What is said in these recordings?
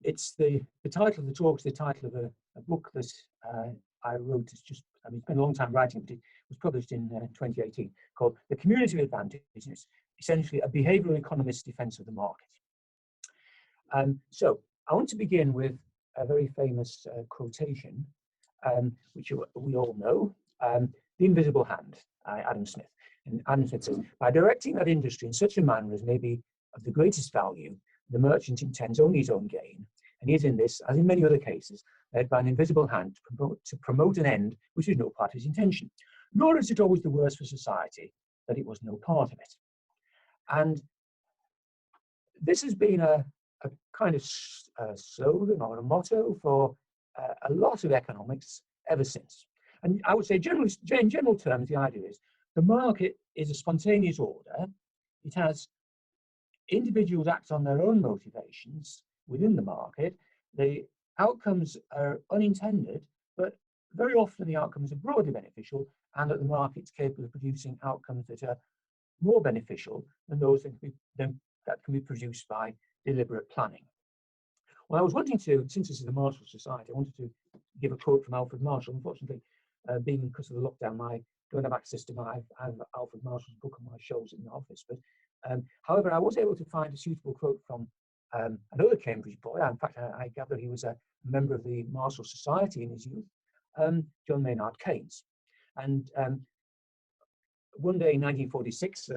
It's the title of the talk is the title of a book that I wrote. It's been a long time writing, but it was published in 2018, called The Community of Advantage. It's essentially a behavioural economist's defence of the market. So I want to begin with a very famous quotation, which we all know, The Invisible Hand, Adam Smith. And Adam Smith says, by directing that industry in such a manner as may be of the greatest value, the merchant intends only his own gain, and he is in this, as in many other cases, led by an invisible hand to promote an end which is no part of his intention. Nor is it always the worse for society that it was no part of it. And this has been a kind of slogan or a motto for a lot of economics ever since. And I would say, in general terms, the idea is the market is a spontaneous order. It has individuals act on their own motivations within the market. The outcomes are unintended, but very often the outcomes are broadly beneficial, and that the market's capable of producing outcomes that are more beneficial than those that can be produced by deliberate planning. Well, I was wanting to, since this is the Marshall Society, I wanted to give a quote from Alfred Marshall. Unfortunately, because of the lockdown, I don't have access to I have Alfred Marshall's book on my shelves in the office. But however, I was able to find a suitable quote from another Cambridge boy. In fact, I gather he was a member of the Marshall Society in his youth, John Maynard Keynes. And one day in 1946,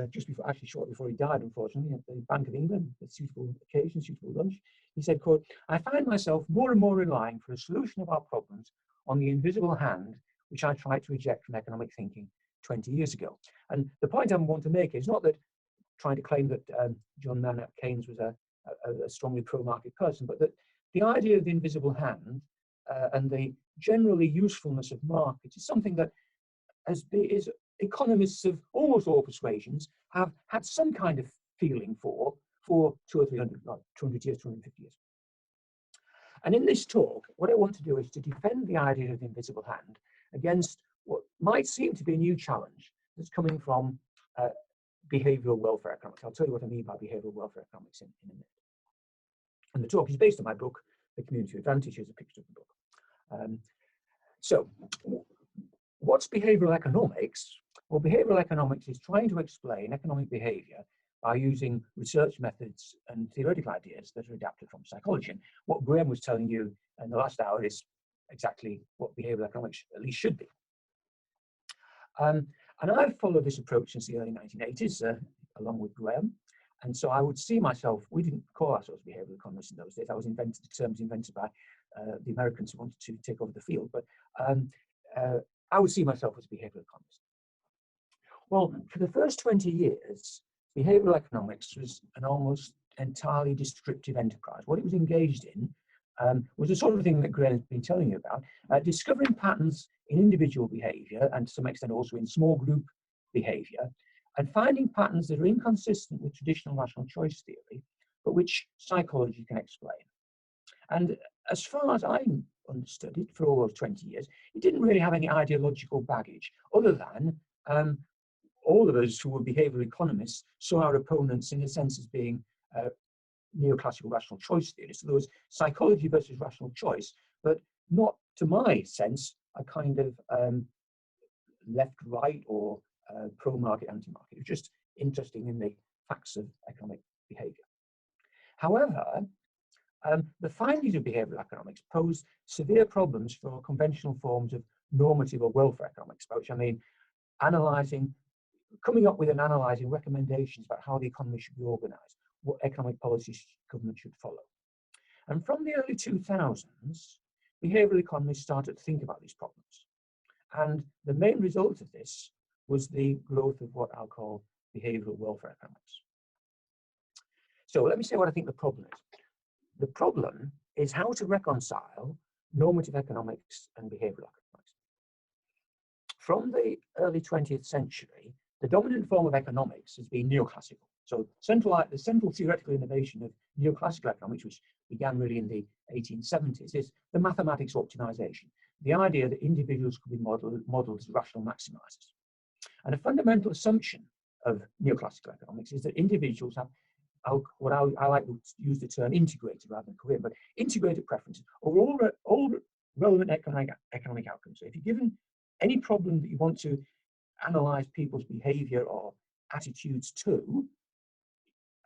shortly before he died, unfortunately, at the Bank of England, a suitable occasion, suitable lunch, he said, quote, I find myself more and more relying for a solution of our problems on the invisible hand, which I tried to reject from economic thinking 20 years ago. And the point I want to make is not that trying to claim that John Maynard Keynes was a strongly pro-market person, but that the idea of the invisible hand and the generally usefulness of markets is something that is economists of almost all persuasions have had some kind of feeling for 200 or 300, 200 years, 250 years. And in this talk, what I want to do is to defend the idea of the invisible hand against what might seem to be a new challenge that's coming from behavioural welfare economics. I'll tell you what I mean by behavioural welfare economics in a minute. And the talk is based on my book, The Community of Advantage. Here's a picture of the book. So what's behavioural economics? Well, behavioural economics is trying to explain economic behaviour by using research methods and theoretical ideas that are adapted from psychology. And what Graham was telling you in the last hour is exactly what behavioural economics at least should be. And I've followed this approach since the early 1980s, along with Graham. And so I would see myself, we didn't call ourselves behavioural economists in those days. The term was invented by the Americans who wanted to take over the field. But I would see myself as a behavioural economist. Well, for the first 20 years, behavioural economics was an almost entirely descriptive enterprise. What it was engaged in was the sort of thing that Graham's been telling you about, discovering patterns in individual behaviour and to some extent also in small group behaviour, and finding patterns that are inconsistent with traditional rational choice theory, but which psychology can explain. And as far as I understood it, for all those 20 years, it didn't really have any ideological baggage, other than all of us who were behavioural economists saw our opponents in a sense as being neoclassical rational choice theorists. So there was psychology versus rational choice, but not, to my sense, a kind of left-right or pro-market, anti-market. It was just interesting in the facts of economic behaviour. However, the findings of behavioural economics pose severe problems for conventional forms of normative or welfare economics, by which I mean coming up with and analysing recommendations about how the economy should be organised, what economic policies government should follow. And from the early 2000s, behavioural economists started to think about these problems. And the main result of this was the growth of what I'll call behavioural welfare economics. So let me say what I think the problem is. The problem is how to reconcile normative economics and behavioural economics. From the early 20th century, the dominant form of economics has been neoclassical. So the central theoretical innovation of neoclassical economics, which began really in the 1870s, is the mathematics optimization, the idea that individuals could be modeled as rational maximizers. And a fundamental assumption of neoclassical economics is that individuals I like to use the term integrated rather than coherent, but integrated preferences over all relevant economic outcomes. So if you're given any problem that you want to analyze people's behavior or attitudes to,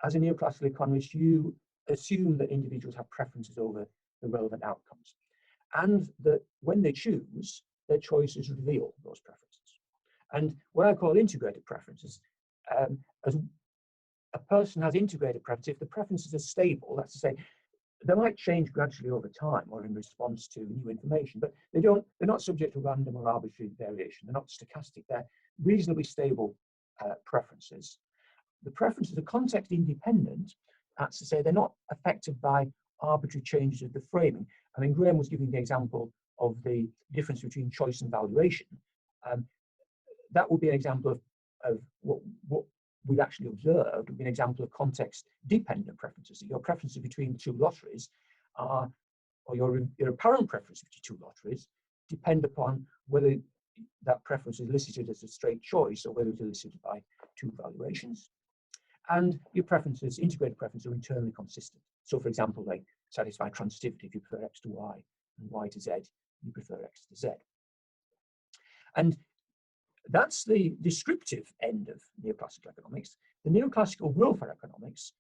as a neoclassical economist, you assume that individuals have preferences over the relevant outcomes, and that when they choose, their choices reveal those preferences. And what I call integrated preferences, as a person has integrated preferences, if the preferences are stable, that's to say, they might change gradually over time or in response to new information, but they're not subject to random or arbitrary variation. They're not stochastic. They're reasonably stable preferences. The preferences are context independent. That's to say, they're not affected by arbitrary changes of the framing. I mean, Graham was giving the example of the difference between choice and valuation. That would be an example of what we've actually observed would be an example of context-dependent preferences. Your preferences between two lotteries or your apparent preference between two lotteries depend upon whether that preference is elicited as a straight choice or whether it's elicited by two valuations. And your preferences, integrated preferences, are internally consistent. So, for example, they satisfy transitivity. If you prefer X to Y and Y to Z, you prefer X to Z. And that's the descriptive end of neoclassical economics. The neoclassical welfare economics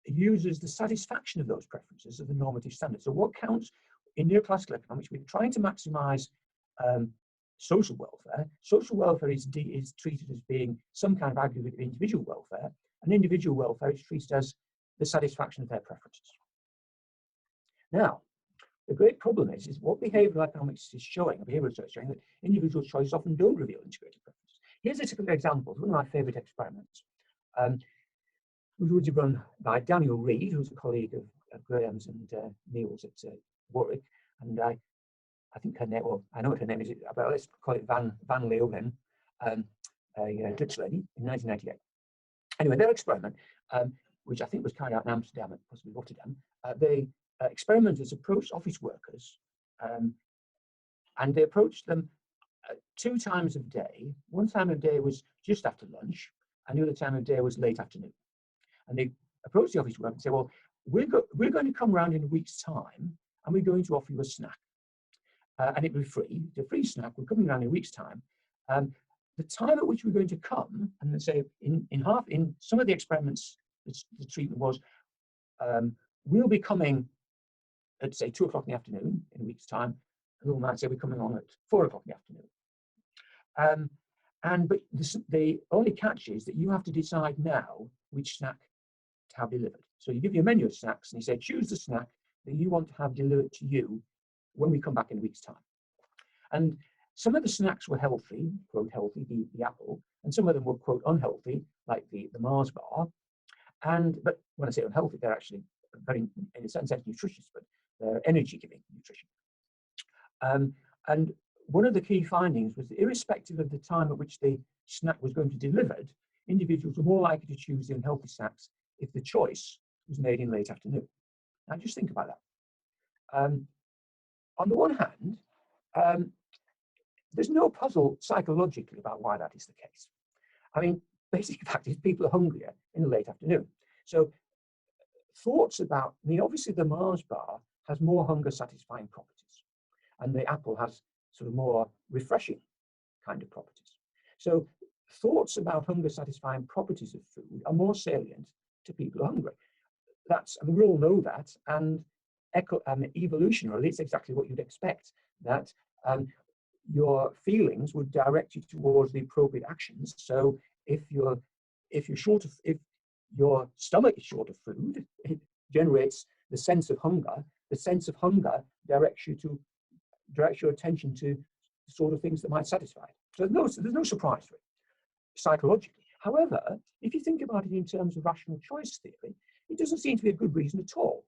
uses the satisfaction of those preferences as the normative standard. So what counts in neoclassical economics, we're trying to maximize social welfare. Social welfare is treated as being some kind of aggregate of individual welfare, and individual welfare is treated as the satisfaction of their preferences. Now, the great problem is what behavioral economics is showing, behavioral research is showing, that individual choices often don't reveal integrated preferences. Here's a typical example, one of my favorite experiments, which was run by Daniel Reed, who's a colleague of Graham's and Neil's at Warwick, and I think her name, well, I know what her name is, but let's call it Van Leeuwen, a Dutch lady, in 1998. Anyway, their experiment, which I think was carried out in Amsterdam and possibly Rotterdam, they experimenters approached office workers, and they approached them 2 times of day. One time of day was just after lunch, and the other time of day was late afternoon. And they approached the office worker and said, well, we're going to come around in a week's time, and we're going to offer you a snack. And it will be free. It's a free snack. We're coming around in a week's time. The time at which we're going to come, and they say in some of the experiments, the treatment was, we'll be coming at, say, 2 o'clock in the afternoon in a week's time. Another might say we're coming on at 4 o'clock in the afternoon. But the only catch is that you have to decide now which snack to have delivered. So you give you a menu of snacks, and you say, choose the snack that you want to have delivered to you when we come back in a week's time. And some of the snacks were healthy, quote healthy, the apple, and some of them were, quote, unhealthy, like the Mars bar. But when I say unhealthy, they're actually very, in a certain sense, nutritious, but they're energy-giving nutrition. And one of the key findings was that irrespective of the time at which the snack was going to be delivered, individuals were more likely to choose the unhealthy snacks if the choice was made in late afternoon. Now, just think about that. On the one hand, there's no puzzle psychologically about why that is the case. I mean, basic fact is people are hungrier in the late afternoon. So thoughts about, I mean, obviously the Mars bar has more hunger satisfying properties, and the apple has sort of more refreshing kind of properties. So thoughts about hunger satisfying properties of food are more salient to people who are hungry. I mean, we all know that, and evolutionarily, it's exactly what you'd expect, that your feelings would direct you towards the appropriate actions. So if your stomach is short of food, it generates the sense of hunger. The sense of hunger directs your attention to the sort of things that might satisfy it. So there's no surprise to it psychologically. However, if you think about it in terms of rational choice theory, it doesn't seem to be a good reason at all.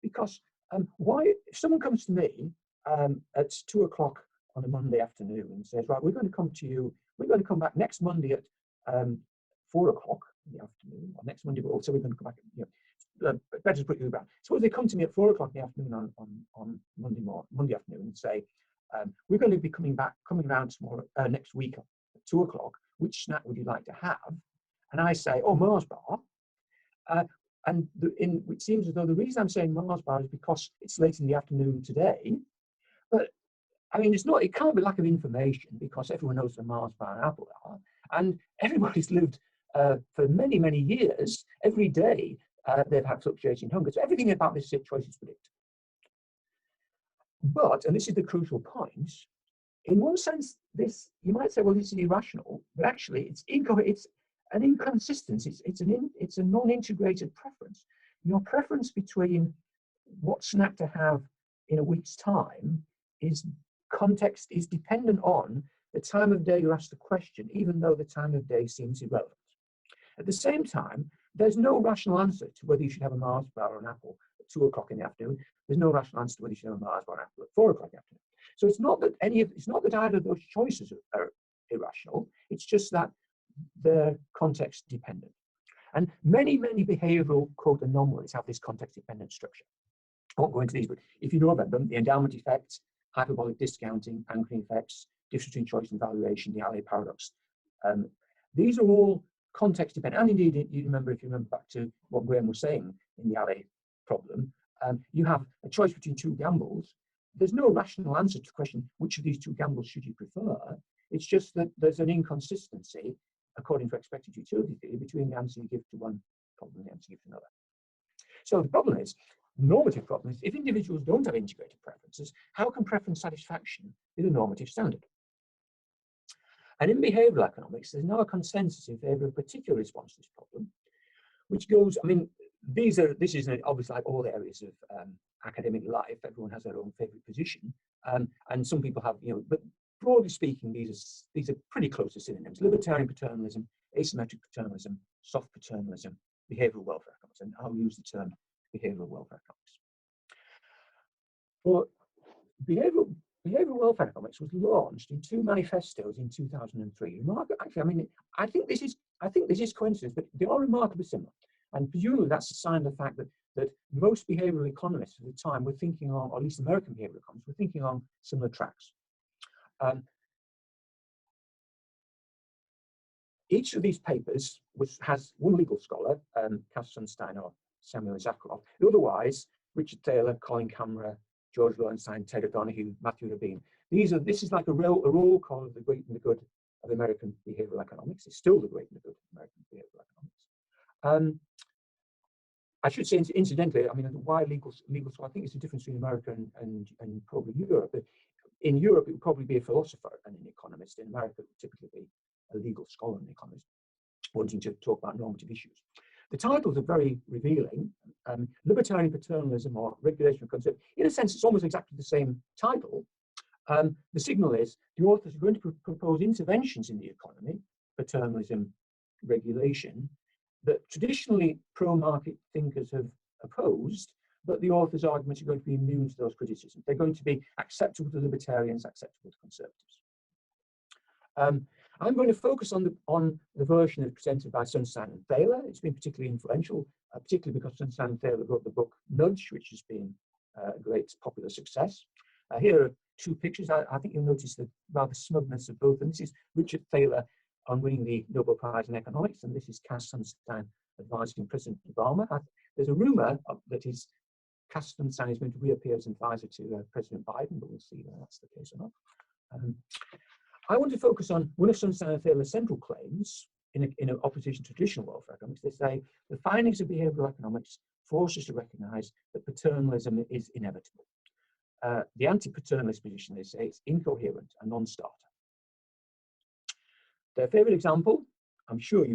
Because if someone comes to me at 2 o'clock on a Monday afternoon and says, right, we're going to come to you, we're going to come back next Monday at 4 o'clock in the afternoon, or next Monday, so we're going to come back, better to put you around. Suppose they come to me at 4 o'clock in the afternoon on Monday afternoon and say, we're going to be coming around tomorrow, next week at 2 o'clock, which snack would you like to have? And I say, oh, Mars bar. it seems as though the reason I'm saying Mars bar is because it's late in the afternoon today. But I mean, it can't be lack of information, because everyone knows the Mars bar and apple are, and everybody's lived for many, many years. Every day they've had fluctuating hunger. So everything about this situation is predictable. But, and this is the crucial point, in one sense, you might say, well, this is irrational, but actually it's an inconsistency. It's a non-integrated preference. Your preference between what snack to have in a week's time is dependent on the time of day you ask the question, even though the time of day seems irrelevant. At the same time, there's no rational answer to whether you should have a Mars bar or an apple at 2 o'clock in the afternoon. There's no rational answer to whether you should have a Mars bar or an apple at 4 o'clock in the afternoon. So it's not that either of those choices are irrational. It's just that they're context dependent. And many, many behavioral, quote, anomalies have this context dependent structure. I won't go into these, but if you know about them, the endowment effect, hyperbolic discounting, anchoring effects, difference between choice and valuation, the Allais paradox. These are all context dependent. And indeed, if you remember back to what Graham was saying in the Allais problem, you have a choice between two gambles. There's no rational answer to the question, which of these two gambles should you prefer? It's just that there's an inconsistency, according to expected utility theory, between the answer you give to one problem and the answer you give to another. So the problem is, the normative problem is, if individuals don't have integrated preferences, how can preference satisfaction be the normative standard? And in behavioral economics, there's now a consensus in favor of a particular response to this problem, which goes, I mean, this is obviously like all areas of academic life. Everyone has their own favorite position, and some people have, but broadly speaking, these are pretty close to synonyms: libertarian paternalism, asymmetric paternalism, soft paternalism, behavioral welfare economics, and I'll use the term behavioral welfare economics. But behavioral welfare economics was launched in 2 manifestos in 2003. Actually, I mean, I think this is coincidence, but they are remarkably similar. And presumably that's a sign of the fact that most behavioral economists at the time were thinking on, or at least American behavioral economists were thinking on similar tracks. Each of these papers has one legal scholar, Cass Sunstein or Samuel Zakharov. Otherwise, Richard Thaler, Colin Camera, George Lowenstein, Ted O'Donoghue, Matthew Rabin. This is like a roll call of the great and the good of American behavioral economics. It's still the great and the good of American behavioral economics. I should say, incidentally, I mean, why legal school? I think it's the difference between America and probably Europe. But in Europe, it would probably be a philosopher and an economist. In America, it would typically be a legal scholar and an economist wanting to talk about normative issues. The titles are very revealing. Libertarian paternalism or regulation of concept. In a sense, it's almost exactly the same title. The signal is the authors are going to propose interventions in the economy, paternalism, regulation, that traditionally pro-market thinkers have opposed, but the author's arguments are going to be immune to those criticisms. They're going to be acceptable to libertarians, acceptable to conservatives. I'm going to focus on the version that's presented by Sunstein and Thaler. It's been particularly influential, particularly because Sunstein and Thaler wrote the book Nudge, which has been a great popular success. Here are 2 pictures. I think you'll notice the rather smugness of both. And this is Richard Thaler on winning the Nobel Prize in Economics, and this is Cass Sunstein advising President Obama. There's a rumor that Cass Sunstein is going to reappear as an advisor to President Biden, but we'll see whether that's the case or not. I want to focus on one of Sunstein and Thaler's central claims in opposition to traditional welfare economics. They say the findings of behavioral economics force us to recognize that paternalism is inevitable. The anti-paternalist position, they say, is incoherent and non-starter. Their favorite example, I'm sure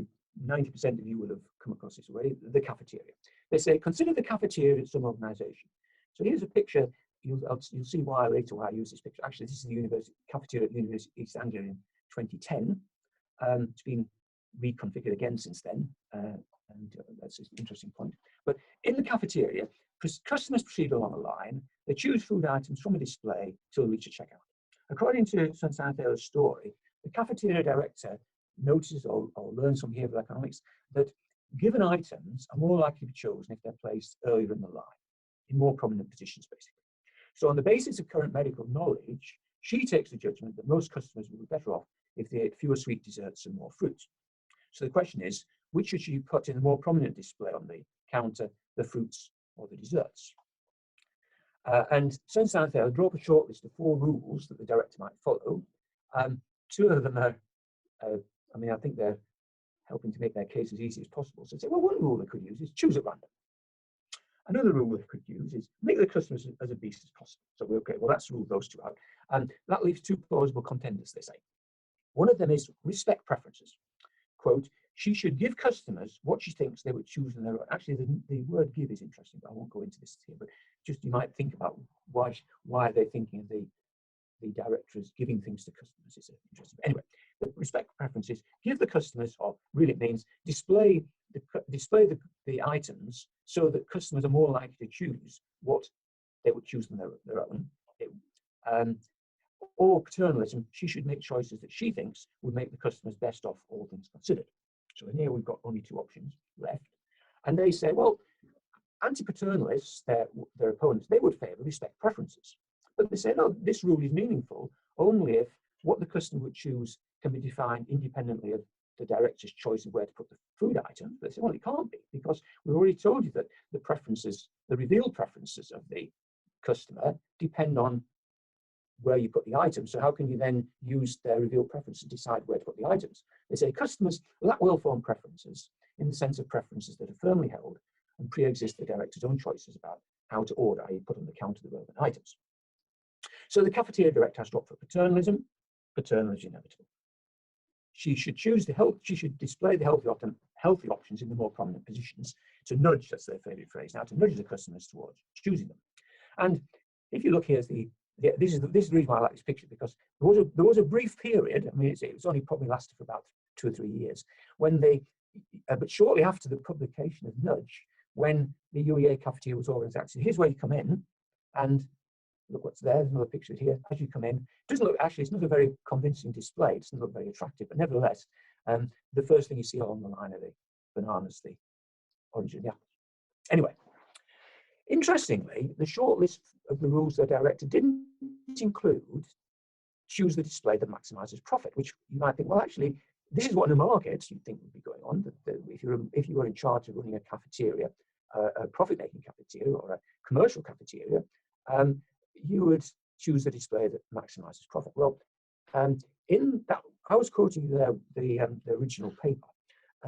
90% of you will have come across this already, the cafeteria. They say, consider the cafeteria at some organization. So here's a picture. You'll see why later why I use this picture. Actually, this is the cafeteria at the University of East Anglia in 2010. It's been reconfigured again since then, and that's an interesting point. But in the cafeteria, customers proceed along a line. They choose food items from a display till they reach a checkout. According to Sunstein and Thaler's story, the cafeteria director notices or learns from behavioral economics that given items are more likely to be chosen if they're placed earlier in the line, in more prominent positions, basically. So on the basis of current medical knowledge, she takes the judgment that most customers will be better off if they ate fewer sweet desserts and more fruit. So the question is, which should you put in a more prominent display on the counter the fruits or the desserts. And Sugden and Thaler draw up a short list of 4 rules that the director might follow. 2 of them are, I mean, I think they're helping to make their case as easy as possible. So they say, well, one rule they could use is choose at random. Another rule they could use is make the customers as obese as possible. So we're okay, well, let's rule those 2 out. And that leaves 2 plausible contenders, they say. One of them is respect preferences. Quote, she should give customers what she thinks they would choose on their own. Actually, the word give is interesting, but I won't go into this here. But just you might think about why are they thinking of the directors giving things to customers. It's interesting. Anyway, the respect preferences, give the customers, or really it means display the items so that customers are more likely to choose what they would choose on their own. Or paternalism, she should make choices that she thinks would make the customers best off, all things considered. So in here we've got only 2 options left. And they say, well, anti-paternalists, their opponents, they would favour respect preferences. But they say, no, this rule is meaningful only if what the customer would choose can be defined independently of the director's choice of where to put the food item. They say, well, it can't be, because we've already told you that the preferences, the revealed preferences of the customer depend on where you put the items. So how can you then use their revealed preference to decide where to put the items? They say customers lack well-formed preferences in the sense of preferences that are firmly held and pre-exist the director's own choices about how to order, i.e. put on the counter the relevant items. So the cafeteria director has to opt for paternalism. Paternalism is inevitable. She should choose she should display the healthy options in the more prominent positions to nudge, that's their favourite phrase now, to nudge the customers towards choosing them. And if you look here, this is the reason why I like this picture, because there was a brief period, I mean, it's only probably lasted for about 2 or 3 years, when but shortly after the publication of Nudge, when the UEA cafeteria was organised, actually, here's where you come in, and look what's there, there's another picture here, as you come in. It doesn't look, actually, it's not a very convincing display, it doesn't look very attractive, but nevertheless, the first thing you see along the line are the bananas, the oranges, and the apples. Anyway, interestingly, the short list of the rules the director didn't include choose the display that maximises profit, which you might think, well, actually, this is what in the markets you'd think would be going on. That if you were in charge of running a cafeteria, a profit-making cafeteria or a commercial cafeteria, you would choose the display that maximises profit. Well, in that, I was quoting the original paper.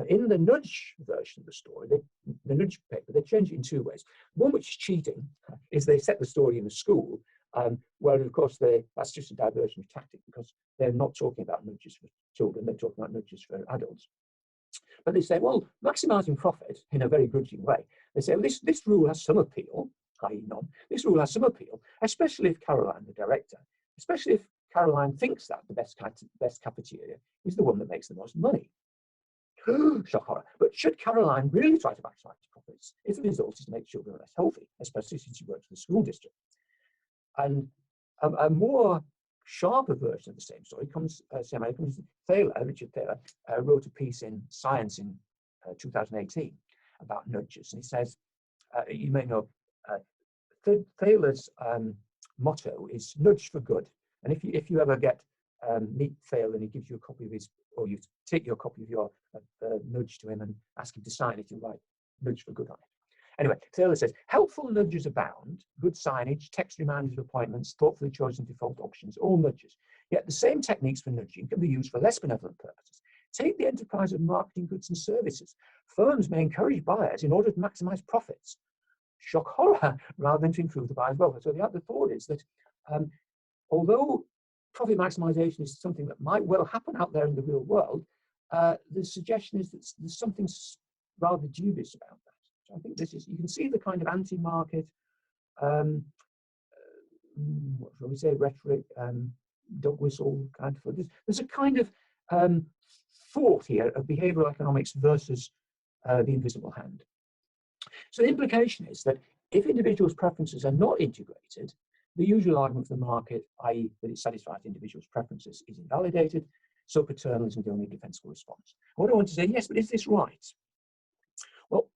In the Nudge version of the story, the Nudge paper, they change it in 2 ways. One, which is cheating, is they set the story in a school, where of course that's just a diversion tactic, because they're not talking about nudges for children, they're talking about nudges for adults. But they say, well, maximising profit in a very grudging way. They say, well, this rule has some appeal, i.e. none. This rule has some appeal, especially if Caroline, the director, especially if Caroline thinks that the best cafeteria is the one that makes the most money. Shock horror. But should Caroline really try to maximize profits if the result is to make children less healthy, especially since she works for the school district? And a more sharper version of the same story comes Richard Thaler wrote a piece in Science in 2018 about nudges, and he says, you may know, Thaler's motto is nudge for good. And if you ever meet Thaler and he gives you a copy of his, or you take your copy of your nudge to him and ask him to sign it, you write nudge for good on it. Anyway, Thaler says, helpful nudges abound, good signage, text reminders of appointments, thoughtfully chosen default options, all nudges. Yet the same techniques for nudging can be used for less benevolent purposes. Take the enterprise of marketing goods and services. Firms may encourage buyers in order to maximize profits. Shock horror, rather than to improve the buyer's welfare. So the thought is that although profit maximization is something that might well happen out there in the real world, the suggestion is that there's something rather dubious about that. So I think you can see the kind of anti-market, what shall we say, rhetoric, dog whistle kind of thing. There's a kind of thought here of behavioral economics versus the invisible hand. So the implication is that if individuals' preferences are not integrated, the usual argument for the market, i.e. that it satisfies individuals' preferences, is invalidated, so paternalism is the only defensible response. What I want to say, yes, but is this right? Well,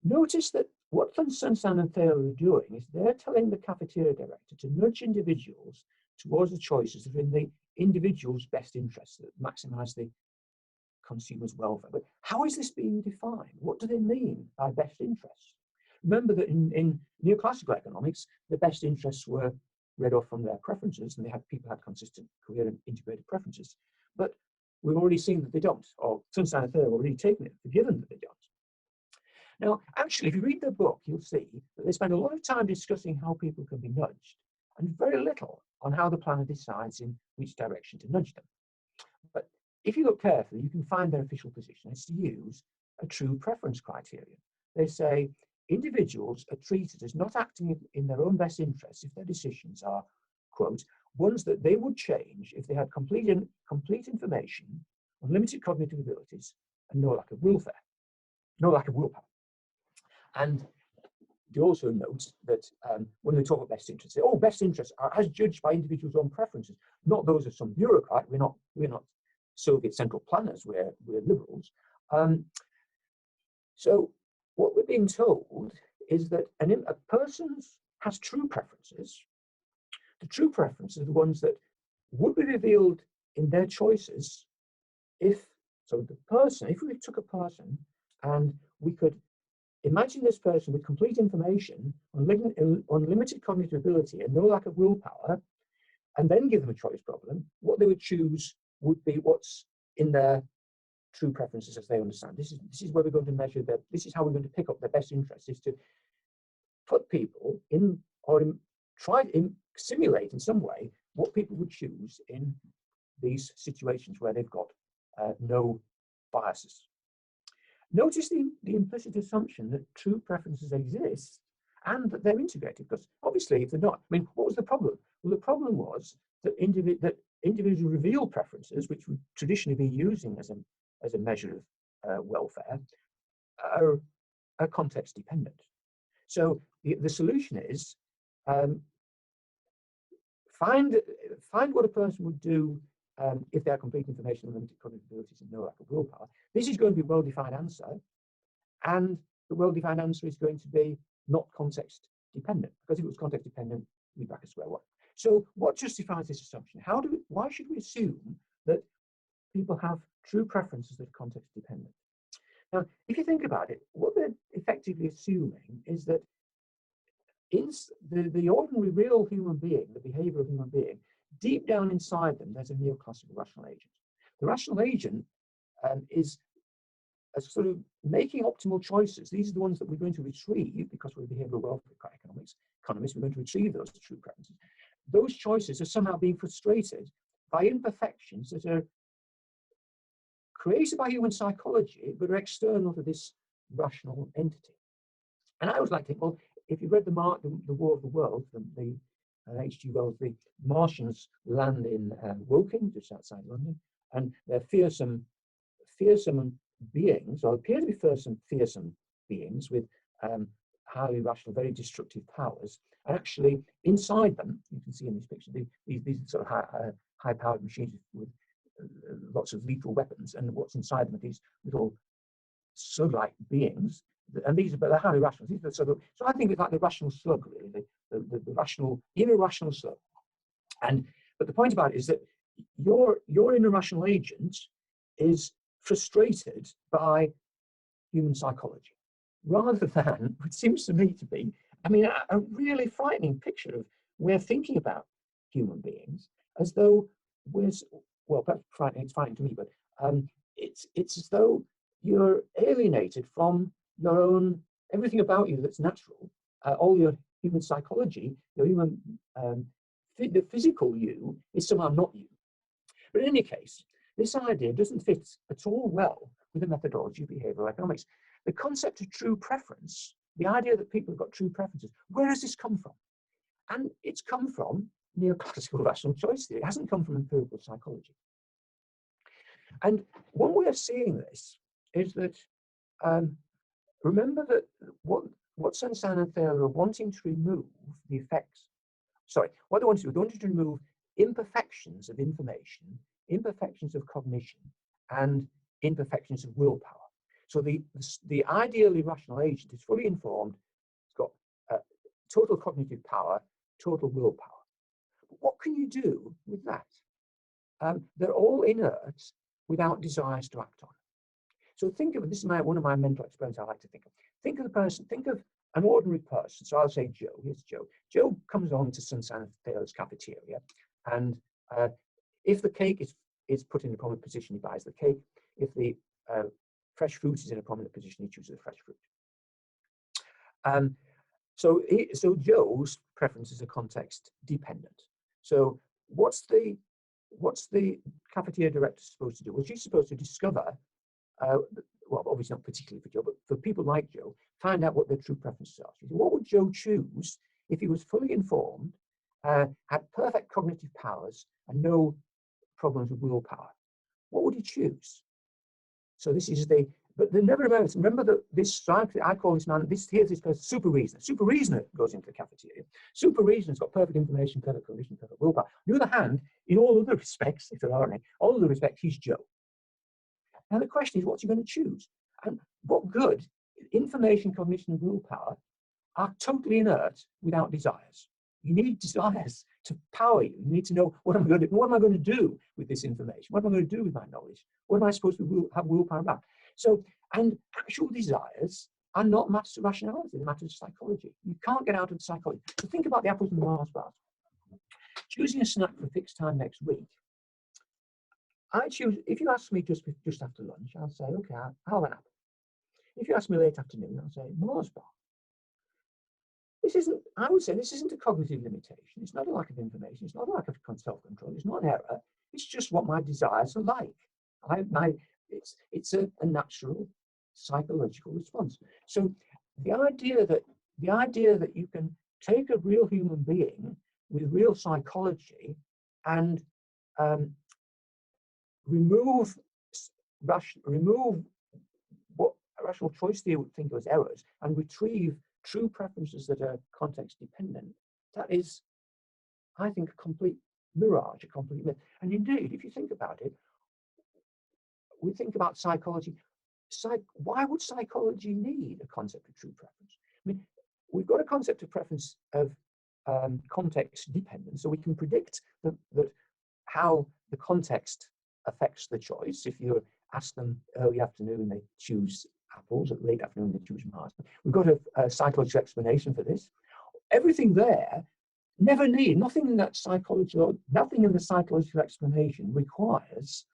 notice that what Sugden and Thaler are doing is they're telling the cafeteria director to nudge individuals towards the choices that are in the individual's best interests, that maximise the consumers' welfare. But how is this being defined? What do they mean by best interests? Remember that in neoclassical economics, the best interests were read off from their preferences, and people had consistent, coherent, integrated preferences. But we've already seen that they don't, or Sunstein and Thaler have already taken it for given that they don't. Now, actually, if you read the book, you'll see that they spend a lot of time discussing how people can be nudged, and very little on how the planner decides in which direction to nudge them. But if you look carefully, you can find their official position is to use a true preference criterion. They say individuals are treated as not acting in their own best interests if their decisions are, quote, ones that they would change if they had complete information, unlimited cognitive abilities, and no lack of willpower. And they also note that when they talk about best interests, they say, oh, best interests are as judged by individuals' own preferences, not those of some bureaucrat. We're not Soviet central planners. We're liberals. So what we're being told is that a person has true preferences. The true preferences are the ones that would be revealed in their choices if we took a person and we could imagine this person with complete information, unlimited cognitive ability, and no lack of willpower, and then give them a choice problem, what they would choose would be what's in their true preferences as they understand. This is where we're going to measure this is how we're going to pick up their best interests, is to put people in, or try to simulate in some way what people would choose in these situations where they've got no biases. Notice the implicit assumption that true preferences exist and that they're integrated, because obviously if they're not, I mean, what was the problem? Well, the problem was that individual reveal preferences, which would traditionally be using as a measure of welfare, are context dependent. So the solution is find what a person would do if they have complete information, unlimited cognitive abilities, and no lack of willpower. This is going to be a well-defined answer, and the well-defined answer is going to be not context dependent, because if it was context dependent, we'd be back at square one. So what justifies this assumption? Why should we assume that people have true preferences that are context dependent? Now, if you think about it, what they're effectively assuming is that in the ordinary real human being, the behavioural human being, deep down inside them, there's a neoclassical rational agent. The rational agent is a sort of making optimal choices. These are the ones that we're going to retrieve because we're behavioural welfare economists. We're going to retrieve those true preferences. Those choices are somehow being frustrated by imperfections that are created by human psychology, but are external to this rational entity. And I always like to think, well, if you read the War of the Worlds, the H.G. Wells, the Martians land in Woking, just outside London, and they're fearsome beings, or appear to be fearsome beings with highly rational, very destructive powers. And actually, inside them, you can see in this picture, these sort of high-powered machines with lots of lethal weapons, and what's inside them are these little slug-like beings. And they're highly rational. These are sort of, so I think it's like the rational slug, really, the rational, inner rational slug. But the point about it is that your inner rational agent is frustrated by human psychology, rather than, which seems to me to be, I mean, a really frightening picture of we're thinking about human beings as though well, perhaps frightening, it's frightening to me, but it's as though you're alienated from your own, everything about you that's natural, all your human psychology, your human, the physical you is somehow not you. But in any case, this idea doesn't fit at all well with the methodology of behavioural economics. The concept of true preference, the idea that people have got true preferences, where does this come from? And it's come from neoclassical rational choice theory. It hasn't come from empirical psychology. And one way of seeing this is that remember that what Sunstein and Thaler are wanting to remove the effects. Sorry, what they want to do, they want to remove imperfections of information, imperfections of cognition, and imperfections of willpower. So the ideally rational agent is fully informed. It's got total cognitive power, total willpower. But what can you do with that? They're all inert without desires to act on. So think of, this is one of my mental experiments I like to think of. Think of the person, think of an ordinary person. So I'll say Joe, here's Joe. Joe comes on to Sunshine and Taylor's cafeteria, and if the cake is put in a prominent position, he buys the cake. If the fresh fruit is in a prominent position, he chooses the fresh fruit. So Joe's preferences are context dependent. So what's the cafeteria director supposed to do? Well, she's supposed to discover, well, obviously not particularly for Joe, but for people like Joe, find out what their true preferences are. So what would Joe choose if he was fully informed, had perfect cognitive powers, and no problems with willpower? What would he choose? So this is but they never remember that this, I call this man, here's this person, super reasoner. Super reasoner goes into the cafeteria. Super reasoner's got perfect information, perfect cognition, perfect willpower. On the other hand, in all other respects, if there are any, all other respects, he's Joe. Now the question is, what's he going to choose? And what good? Information, cognition, and willpower are totally inert without desires. You need desires to power you. You need to know, what am I going to do with this information? What am I going to do with my knowledge? What am I supposed to have willpower about? So, and actual desires are not matters of rationality, they're matters of psychology. You can't get out of psychology. So think about the apples and the Mars bars. Choosing a snack for a fixed time next week, I choose, if you ask me just after lunch, I'll say, okay, I'll have an apple. If you ask me late afternoon, I'll say Mars bar. I would say this isn't a cognitive limitation. It's not a lack of information. It's not a lack of self-control. It's not an error. It's just what my desires are like. It's a natural psychological response. So the idea that you can take a real human being with real psychology and remove what a rational choice theory would think of as errors and retrieve true preferences that are context dependent, that is, I think, a complete mirage, a complete myth. And indeed, if you think about it, we think about psychology. Why would psychology need a concept of true preference? I mean, we've got a concept of preference of context dependence, so we can predict that how the context affects the choice. If you ask them early afternoon, they choose apples. At late afternoon, they choose Mars. We've got a psychological explanation for this. Everything there, nothing in the psychological explanation requires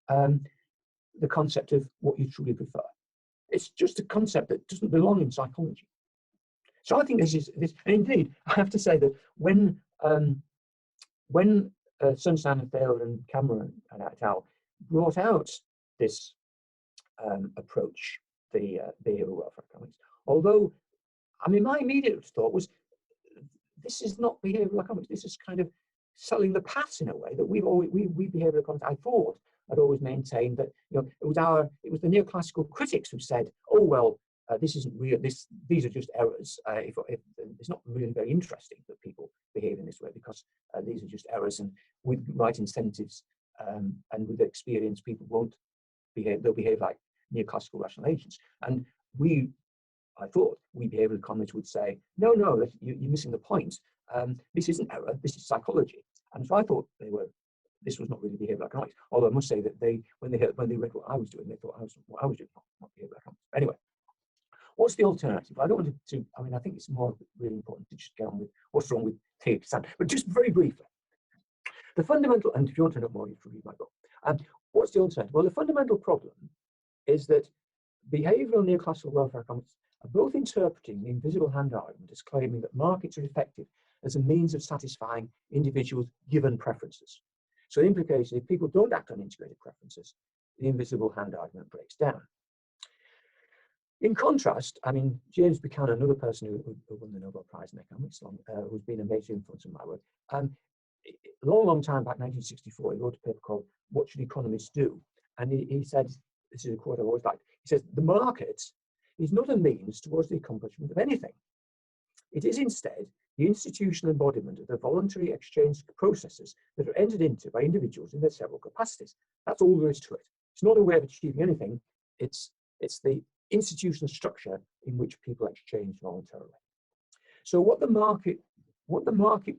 the concept of what you truly prefer. It's just a concept that doesn't belong in psychology. So I think this is, and indeed, I have to say that when Sunstein and Thaler and Cameron and et al. Brought out this approach, the behavioural welfare economics, although, I mean, my immediate thought was, this is not behavioural economics. This is kind of selling the past in a way that we behavioural economics. I thought I'd always maintained that, you know, it was the neoclassical critics who said, oh well, this isn't real. These are just errors. If it's not really very interesting that people behave in this way, because these are just errors, and with right incentives and with experience, people won't behave. They'll behave like neoclassical rational agents. And I thought we behavioral economists would say, no, you're missing the point. This isn't error. This is psychology. And so I thought this was not really behavioural economics. Although I must say that when they read what I was doing, they thought what I was doing, not behavioural economics. Anyway, what's the alternative? I don't want to. I mean, I think it's more really important to just get on with what's wrong with theory to stand. But just very briefly, the fundamental, and if you want to know more, you should read my book. What's the alternative? Well, the fundamental problem is that behavioural and neoclassical welfare economics are both interpreting the invisible hand argument as claiming that markets are effective as a means of satisfying individuals' given preferences. So the implication, if people don't act on integrated preferences, the invisible hand argument breaks down. In contrast, I mean, James Buchanan, another person who won the Nobel Prize in economics, who's been a major influence on my work, a long time back, 1964, he wrote a paper called "What Should Economists Do?" And he said, this is a quote I always liked, he says, the market is not a means towards the accomplishment of anything. It is instead the institutional embodiment of the voluntary exchange processes that are entered into by individuals in their several capacities. That's all there is to it. It's not a way of achieving anything. It's the institutional structure in which people exchange voluntarily. So what the market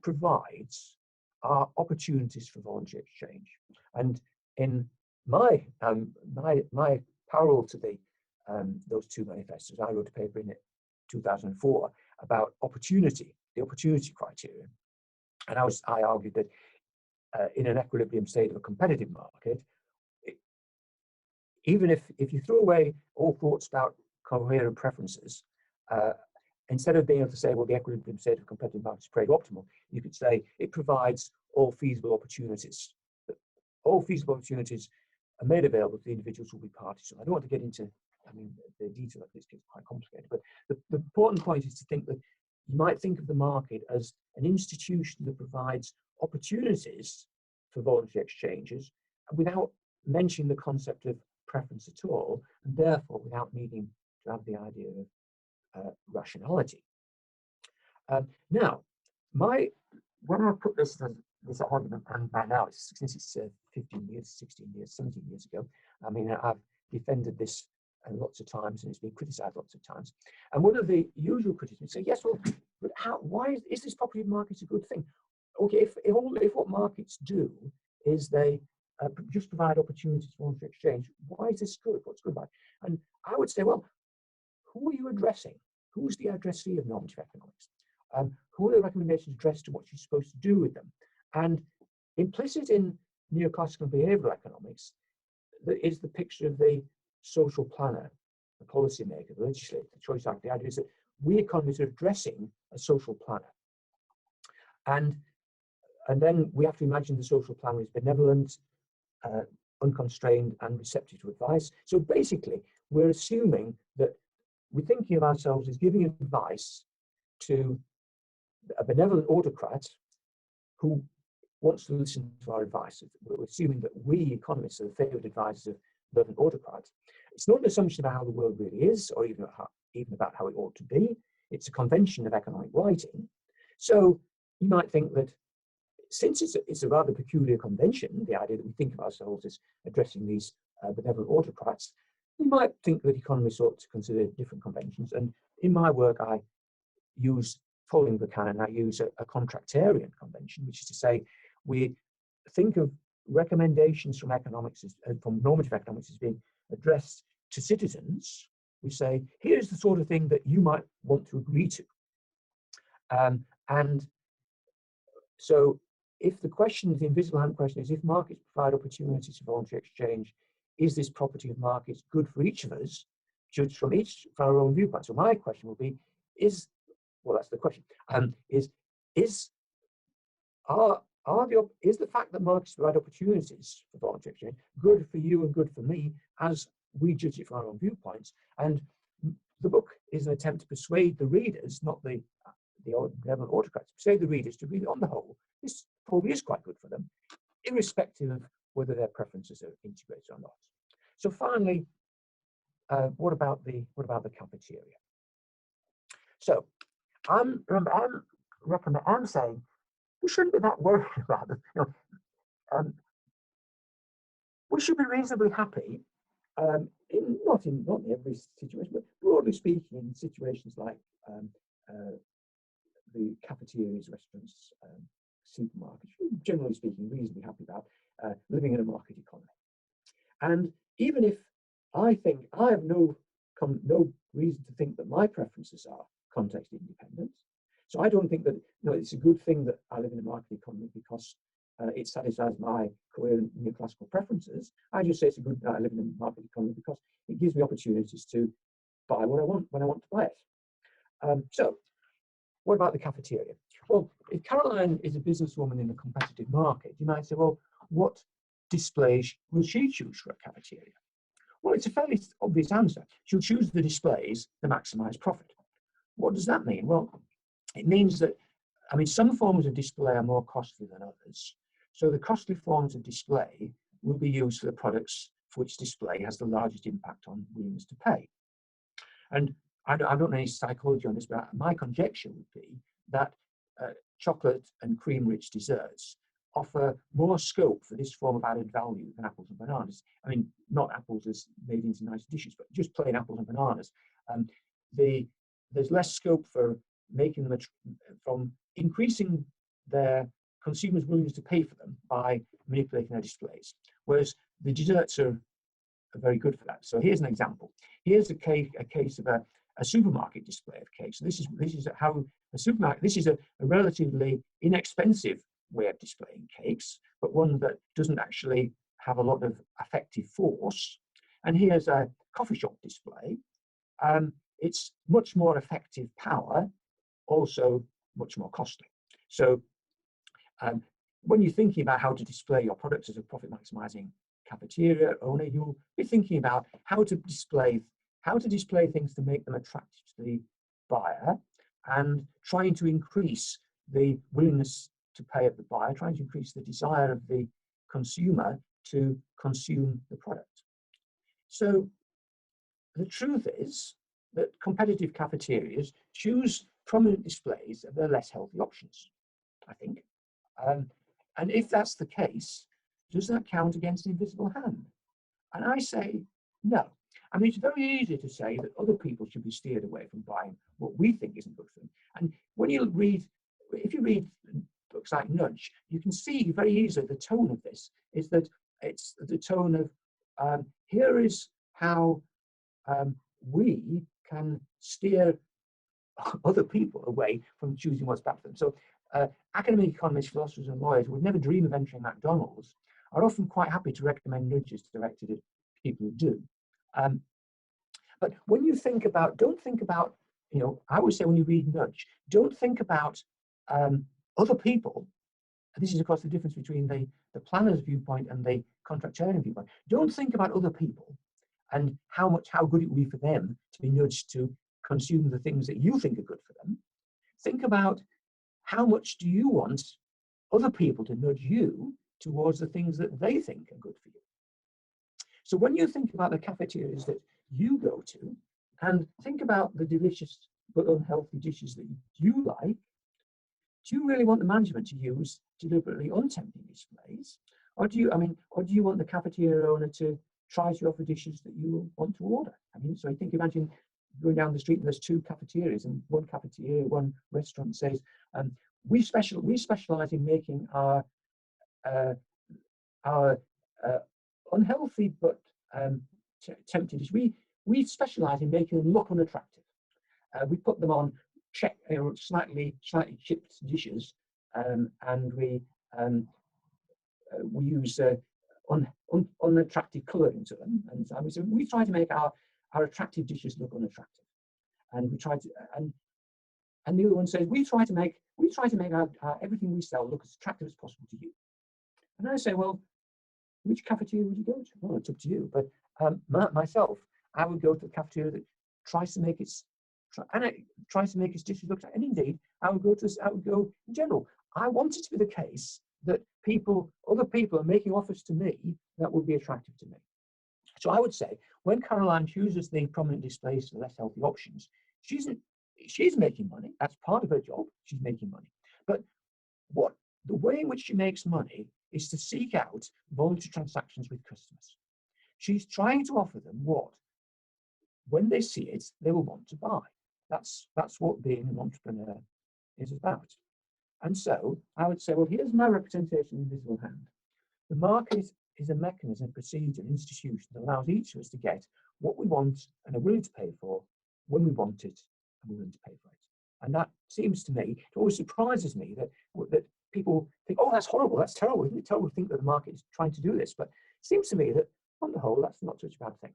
provides are opportunities for voluntary exchange. And in my parallel to those two manifestos, I wrote a paper in 2004 about opportunity, the opportunity criterion, and I argued that in an equilibrium state of a competitive market, even if you throw away all thoughts about coherent preferences, instead of being able to say, well, the equilibrium state of a competitive market is optimal, you could say it provides all feasible opportunities. All feasible opportunities are made available to the individuals who will be parties. So I don't want to get into, the detail of this gets quite complicated, but the important point is to think that you might think of the market as an institution that provides opportunities for voluntary exchanges without mentioning the concept of preference at all, and therefore without needing to have the idea of rationality. Now, when I put this argument, and by now, since it's 15 years, 16 years, 17 years ago, I've defended this lots of times, and it's been criticized lots of times. And one of the usual criticisms say, yes, well, but why is this property of markets a good thing? Okay, if what markets do is they just provide opportunities for voluntary exchange, why is this good? What's good about it? And I would say, well, who are you addressing? Who's the addressee of normative economics? Who are the recommendations addressed to what you're supposed to do with them? And implicit in neoclassical behavioral economics is the picture of the social planner, the policymaker, the legislator, the choice act. The idea is that we economists are addressing a social planner. And then we have to imagine the social planner is benevolent, unconstrained, and receptive to advice. So basically, we're assuming that we're thinking of ourselves as giving advice to a benevolent autocrat who wants to listen to our advice. We're assuming that we economists are the favoured advisors of benevolent autocrats. It's not an assumption about how the world really is, or even about how it ought to be. It's a convention of economic writing. So you might think that since it's a rather peculiar convention, the idea that we think of ourselves as addressing these benevolent autocrats, you might think that economists ought to consider different conventions. And in my work, I use, following the canon, I use a contractarian convention, which is to say, we think of recommendations from economics, from normative economics, as being addressed to citizens. We say, here's the sort of thing that you might want to agree to. And so if the question, the invisible hand question is, if markets provide opportunities for voluntary exchange, is this property of markets good for each of us, judged from our own viewpoint? So my question will be, well, that's the question, is the fact that markets provide opportunities for voluntary exchange good for you and good for me as we judge it from our own viewpoints? And the book is an attempt to persuade the readers, not the benevolent autocrats, persuade the readers to agree that on the whole, this probably is quite good for them, irrespective of whether their preferences are integrated or not. So finally, what about the cafeteria? So I'm saying we shouldn't be that worried about it. We should be reasonably happy, not in every situation, but broadly speaking, in situations like the cafeterias, restaurants, supermarkets, generally speaking, reasonably happy about living in a market economy. And even if I think I have no reason to think that my preferences are context independent, so I don't think that it's a good thing that I live in a market economy because it satisfies my coherent neoclassical preferences. I just say it's a good that I live in a market economy because it gives me opportunities to buy what I want when I want to buy it. So what about the cafeteria? Well, if Caroline is a businesswoman in a competitive market, you might say, well, what displays will she choose for a cafeteria? Well, it's a fairly obvious answer. She'll choose the displays that maximize profit. What does that mean? Well, it means that, some forms of display are more costly than others. So the costly forms of display will be used for the products for which display has the largest impact on willingness to pay. And I don't know any psychology on this, but my conjecture would be that chocolate and cream-rich desserts offer more scope for this form of added value than apples and bananas. Not apples as made into nice dishes, but just plain apples and bananas. There's less scope for making them from increasing their consumers' willingness to pay for them by manipulating their displays. Whereas the desserts are very good for that. So here's an example. Here's a case of a supermarket display of cakes. So this is how a supermarket. This is a relatively inexpensive way of displaying cakes, but one that doesn't actually have a lot of effective force. And here's a coffee shop display. It's much more effective power, also much more costly. So when you're thinking about how to display your products as a profit maximizing cafeteria owner, you'll be thinking about how to display things to make them attractive to the buyer, and trying to increase the willingness to pay of the buyer, trying to increase the desire of the consumer to consume the product. So the truth is that competitive cafeterias choose prominent displays of their less healthy options, I think. And if that's the case, does that count against the invisible hand? And I say no. I mean, it's very easy to say that other people should be steered away from buying what we think isn't good for them. And when you read, if you read books like Nudge, you can see very easily the tone of this is that it's the tone of here is how we can steer other people away from choosing what's bad for them. So academic economists, philosophers, and lawyers would never dream of entering McDonald's are often quite happy to recommend nudges directed at people who do. But when you think about, don't think about, you know, I would say when you read Nudge, don't think about other people. This is, of course, the difference between the planner's viewpoint and the contractarian viewpoint. Don't think about other people and how good it would be for them to be nudged to consume the things that you think are good for them. Think about how much do you want other people to nudge you towards the things that they think are good for you. So when you think about the cafeterias that you go to, and think about the delicious but unhealthy dishes that you like, do you really want the management to use deliberately untempting displays? Or do you want the cafeteria owner to try to offer dishes that you want to order? I mean, so I think, imagine going down the street and there's two cafeterias, and one restaurant says, we specialize in making our unhealthy but tempting dishes. We specialize in making them look unattractive. We put them on slightly chipped dishes, and we use unattractive colouring to them. And so we try to make our attractive dishes look unattractive. And we try to, and the other one says, we try to make our everything we sell look as attractive as possible to you. And I say, well, which cafeteria would you go to? Well, it's up to you. But myself, I would go to the cafeteria that tries to make its dishes look. And indeed, I would go in general. I want it to be the case that other people are making offers to me that would be attractive to me. So I would say, when Caroline chooses the prominent displays for less healthy options, she's making money. That's part of her job. She's making money. But the way in which she makes money is to seek out voluntary transactions with customers. She's trying to offer them what, when they see it, they will want to buy. That's what being an entrepreneur is about. And so I would say, well, here's my representation of the invisible hand. The market is a mechanism, procedure, institution that allows each of us to get what we want and are willing to pay for when we want it and we're willing to pay for it. And that seems to me, it always surprises me that people think, oh, that's horrible, that's terrible. Isn't it terrible to think that the market is trying to do this? But it seems to me that on the whole, that's not such a bad thing.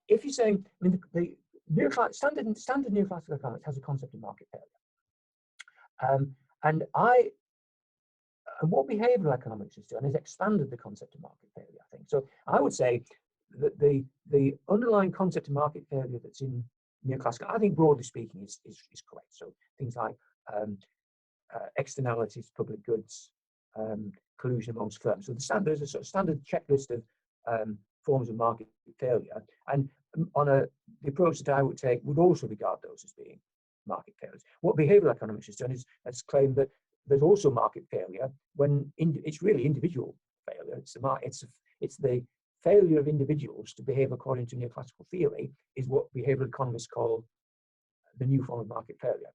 If you're saying, I mean, the standard neoclassical economics has a concept of market failure. And what behavioural economics has done is expanded the concept of market failure, I think. So I would say that the underlying concept of market failure that's in neoclassical, I think broadly speaking, is correct. So things like externalities, public goods, collusion amongst firms. So there's a sort of standard checklist of forms of market failure, and the approach that I would take would also regard those as being market failures. What behavioural economics has done is claimed that there's also market failure when it's really individual failure. It's the failure of individuals to behave according to neoclassical theory is what behavioural economists call the new form of market failure.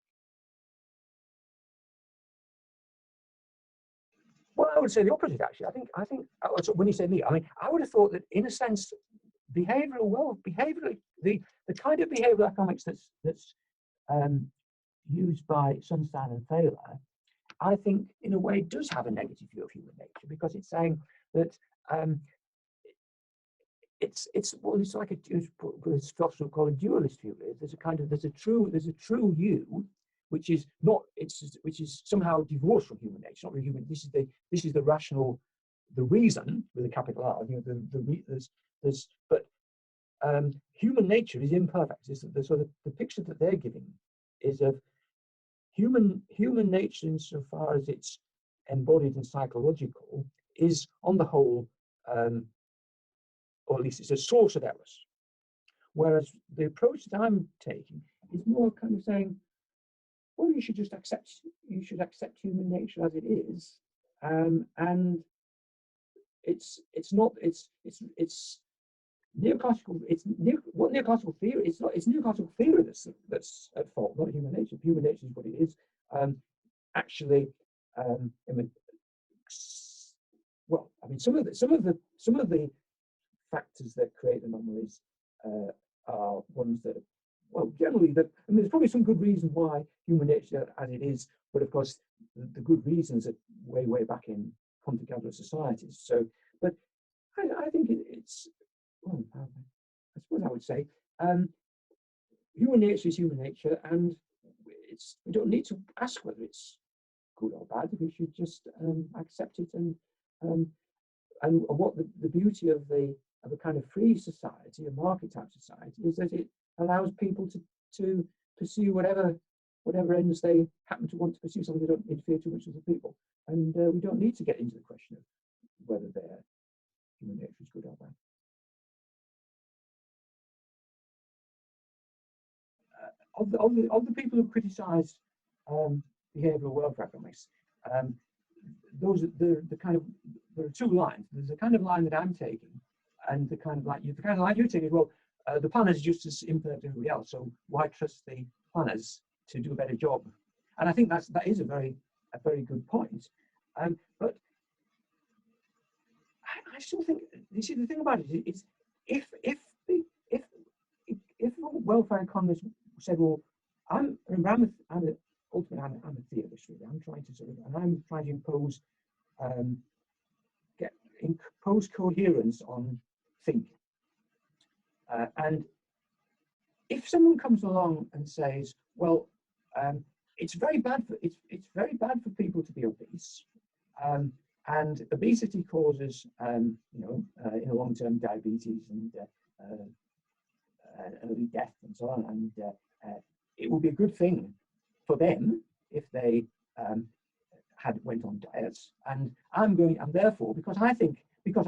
I would say the opposite, actually. I think when you say me, I mean, I would have thought that, in a sense, the kind of behavioural economics that's used by Sunstein and Thaler, I think, in a way, does have a negative view of human nature, because it's saying that it's like it's philosophers call a dualist view. There's a true you, which is somehow divorced from human nature. It's not really human. This is the rational, the reason with a capital R. You know, but human nature is imperfect. The picture that they're giving is of human nature, insofar as it's embodied and psychological, is on the whole, or at least it's a source of errors. Whereas the approach that I'm taking is more kind of saying, well, you should accept human nature as it is, and it's neoclassical. What neoclassical theory? It's neoclassical theory that's at fault, not human nature. Human nature is what it is. Actually, I mean, well, I mean, some of the factors that create anomalies are ones that, well, generally, there's probably some good reason why human nature as it is, but of course, the good reasons are way back in hunter-gatherer societies. So, but I think it's, well, I suppose I would say, human nature is human nature, and we don't need to ask whether it's good or bad. We should just accept it, and what the beauty of a kind of free society, a market type society, is that it allows people to pursue whatever ends they happen to want to pursue, so they don't interfere too much with the people. And we don't need to get into the question of whether their human nature is good or bad. Of the people who criticise behavioural welfare economics, there are two lines. There's a kind of line that I'm taking, and the kind of line you're taking is, well, the planners are just as imperfect as everybody else, so why trust the planners to do a better job? And I think that is a very good point. But I still think, you see, the thing about it is, if welfare economists said, well, ultimately I'm a theorist, really. I'm trying to impose coherence on thinking. And if someone comes along and says, well, it's very bad for people to be obese, and obesity causes in the long term diabetes and early death and so on, and it would be a good thing for them if they went on diets. And therefore, because I think that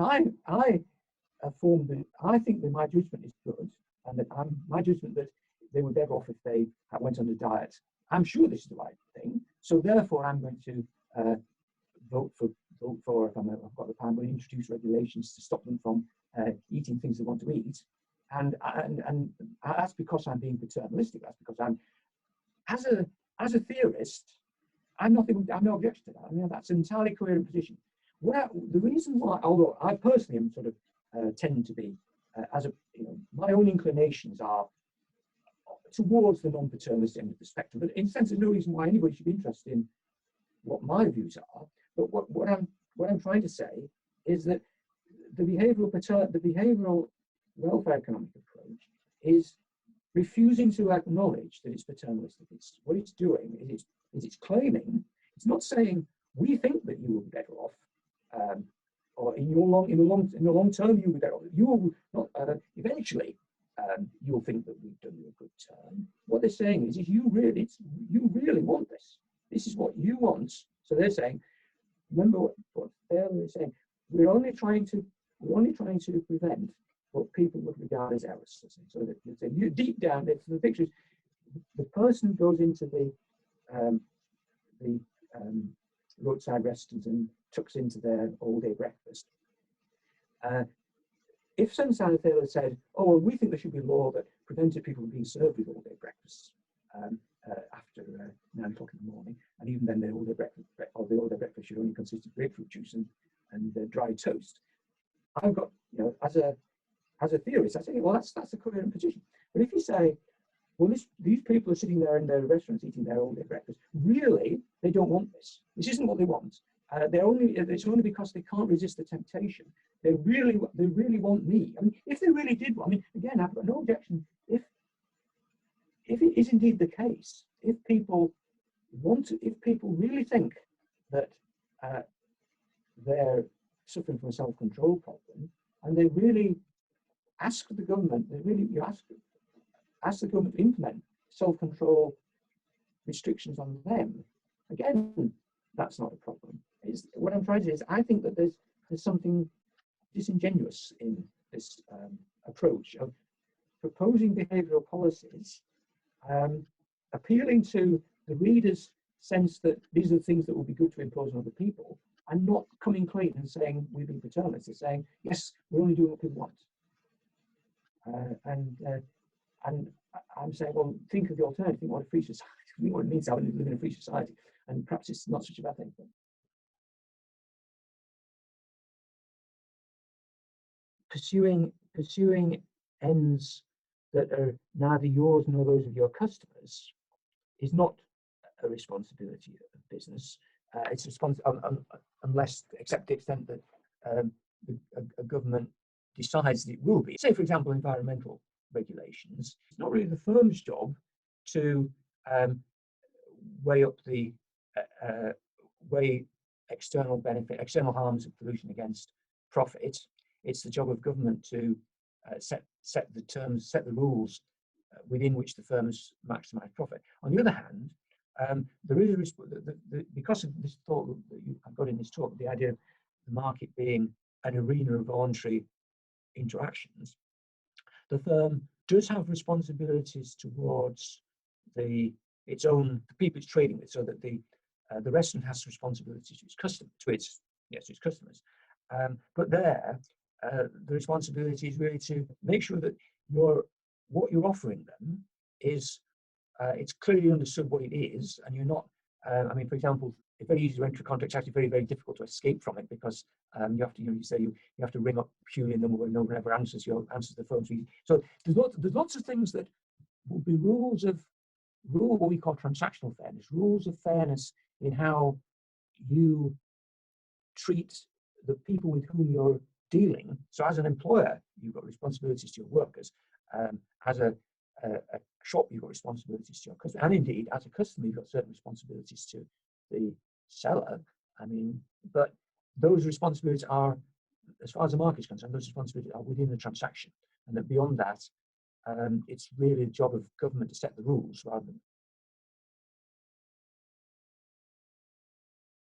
my judgment is good, and that my judgment that they were better off if they went on a diet, I'm sure this is the right thing. So therefore, I'm going to vote for. If I've got the power, I'm going to introduce regulations to stop them from eating things they want to eat. And that's because I'm being paternalistic. That's because I'm, as a theorist, I'm no objection to that. I mean, that's an entirely coherent position. The reason why, although I personally am sort of tend to be, my own inclinations are towards the non-paternalist end of the spectrum. But in a sense, there's no reason why anybody should be interested in what my views are. But what I'm trying to say is that the behavioural welfare economic approach is refusing to acknowledge that it's paternalistic. What it's doing is it's claiming, it's not saying we think that you will be better off, or in the long term you will be better off. You will not eventually. You'll think that we've done you a good turn. What they're saying is you really want this. This is what you want. So they're saying, remember what they're saying. We're only trying to prevent what people would regard as errors. So that you deep down, the picture is the person goes into the roadside restaurant and tucks into their all-day breakfast. If Sunstein and Thaler said, oh, well, we think there should be a law that prevented people from being served with all-day breakfasts, after 9 o'clock in the morning, and even then, all their breakfast should only consist of grapefruit juice and dry toast. I've got, as a theorist, I say, well, that's a coherent position. But if you say, well, these people are sitting there in their restaurants eating their all-day breakfast, really, they don't want this. This isn't what they want. It's only because they can't resist the temptation. They really want me. I mean, if they really did, I mean, again, I've got no objection. If it is indeed the case, if people really think that they're suffering from a self-control problem, and they really ask the government, ask the government to implement self-control restrictions on them, again, that's not a problem. What I'm trying to say is, I think that there's something disingenuous in this approach of proposing behavioural policies, appealing to the reader's sense that these are the things that will be good to impose on other people, and not coming clean and saying we're being paternalist. They're saying, yes, we're only doing what we want. And I'm saying, well, think of the alternative. Think what a free society. Think what it means to live in a free society, and perhaps it's not such a bad thing. Pursuing ends that are neither yours nor those of your customers is not a responsibility of business. It's unless, except to the extent that a government decides that it will be. Say, for example, environmental regulations. It's not really the firm's job to weigh external harms of pollution against profit. It's the job of government to set the rules within which the firms maximise profit. On the other hand, there is because of this thought that I've got in this talk, the idea of the market being an arena of voluntary interactions, the firm does have responsibilities towards the people it's trading with, so that the restaurant has responsibilities to its customers. But there, the responsibility is really to make sure that what you're offering them is it's clearly understood what it is, and you're not. I mean, for example, it's very easy to enter a contract. It's actually very, very difficult to escape from it, because you have to, you say you have to ring up purely a number where no one ever answers the phone. So there's lots of things that will be what we call transactional fairness, rules of fairness in how you treat the people with whom you're dealing. So as an employer, you've got responsibilities to your workers. As a shop, you've got responsibilities to your customer, and indeed, as a customer, you've got certain responsibilities to the seller. I mean, but those responsibilities are, as far as the market is concerned, those responsibilities are within the transaction, and that beyond that, it's really the job of government to set the rules rather than